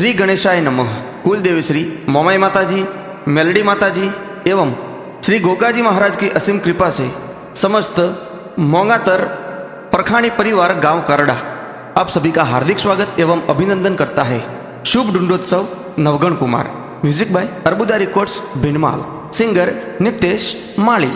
श्री गणेशाय नमः। कुलदेवी श्री मोमाई माताजी, मेलडी माताजी एवं श्री गोगाजी महाराज की असीम कृपा से समस्त मोंगातर परखाणी परिवार गांव करड़ा आप सभी का हार्दिक स्वागत एवं अभिनंदन करता है। शुभ डुंडोत्सव Navgan Kumar. Music by Arbuda records Bhindmal. Singer Nitesh Mali.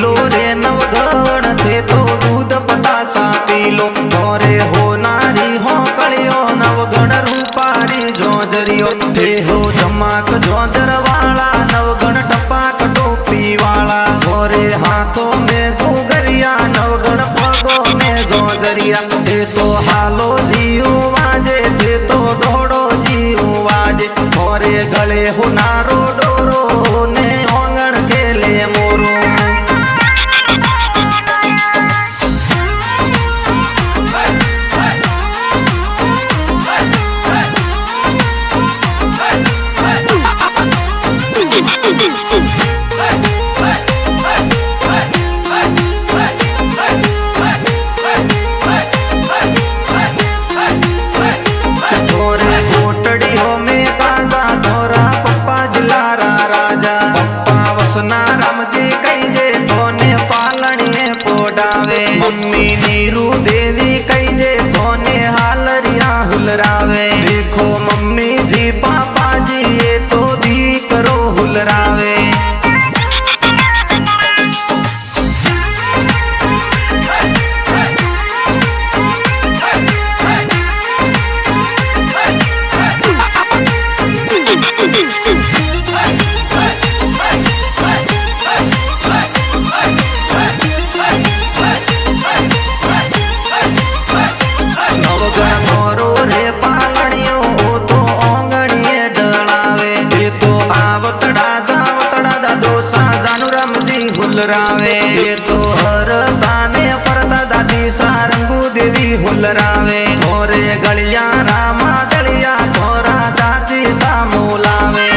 लो रे नवगण थे तो दूध पतासा पीलो मोरे हो नारी हो कलियो नवगण रूपारी जोजरियो थे हो चमाक जोजर वाला नवगण टपाक टोपी वाला मोरे हाथों में घूगरिया नवगण पगों में जोजरिया थे तो हालो जीव वाजे थे तो घोड़ो जीव वाजे मोरे गले हो नारो डोरो ने ओंगण खेले मोरो। मम्मी नीरू देवी कई जे थोने हालरिया हुलरावे देखो मम्मी जी पापा जी ये तो दी करो हुलरावे। हुलरावे ये तो हर ताने परदा दादी सारंगू देवी हुलरावे थोरे गलिया रामा दलिया थोरा दादी सामूलावे।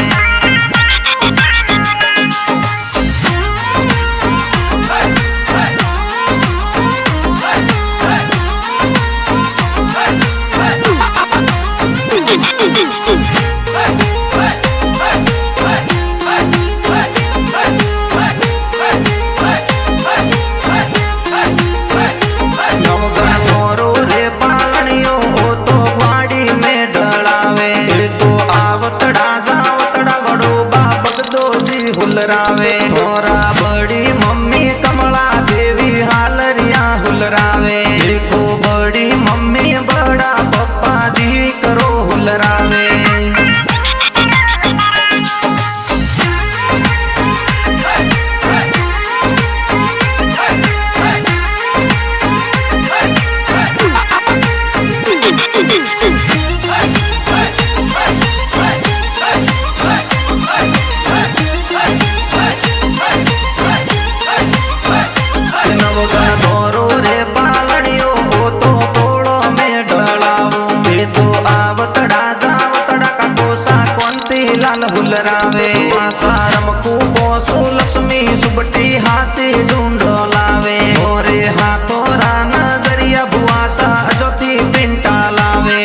हुलरावे थोरा बड़ी मम्मी कमला देवी हालरिया हुलरावे देखो बड़ी मम्मी बड़ा पप्पा दी करो हुलरावे। हुलरावे सारम को पोसो लक्ष्मी सुबटी हासी ढूंढो लावे मोरे हाथों रा नजरिया बुआसा ज्योति पिंटा लावे।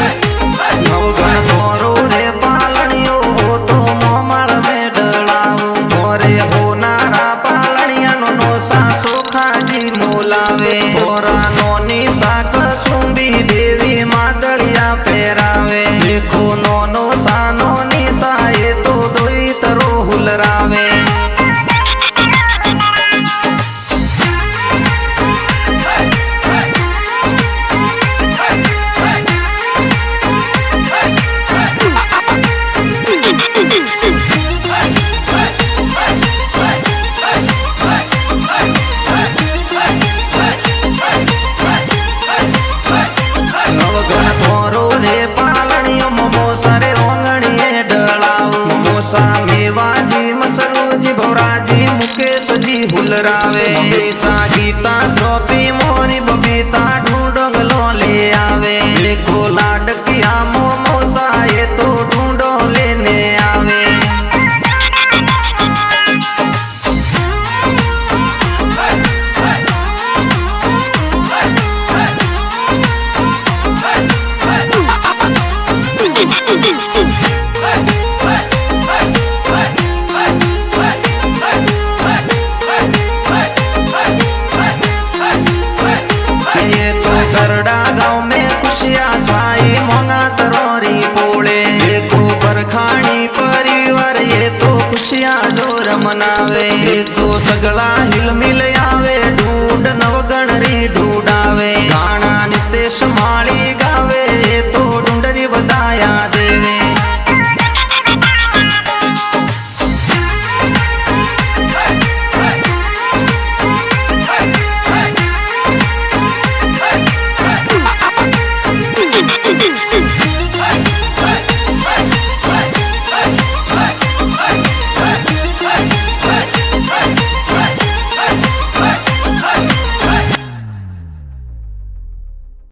નવગણ દોરો રે પાલણીઓ તો મોમાળ મેડળાવું મોરે હોનારા પાલણિયાનો નો સાસો ખાજી મોલાવે હોરા નોની સાક સુંબી દેવી માદળિયા પહેરાવે દેખો નોનો સાનો નિસાએ તો દોઈતરો હુલરાવે નવગણ થોરો રે પાલણીઓ મોસરે ઓંગણીએ ઢળાવું મોસા મેવાજી મસરૂજી ભવરાજી મુકેશજી હુલરાવે મમીસા ગીતા દ્રોપી મોરી બબીતા ઢૂંઢંગલો લે આવે લેખો લાડકિયા મોસા એ તો ઢૂંઢો લેને આવે ये तो गरडा गाँव में खुशियाँ छाई मोंगा तरोरी पोले देखो बरखानी परिवार ये तो खुशियाँ जोर मनावे ये तो सगला हिल मिल आवे ढूंढ नव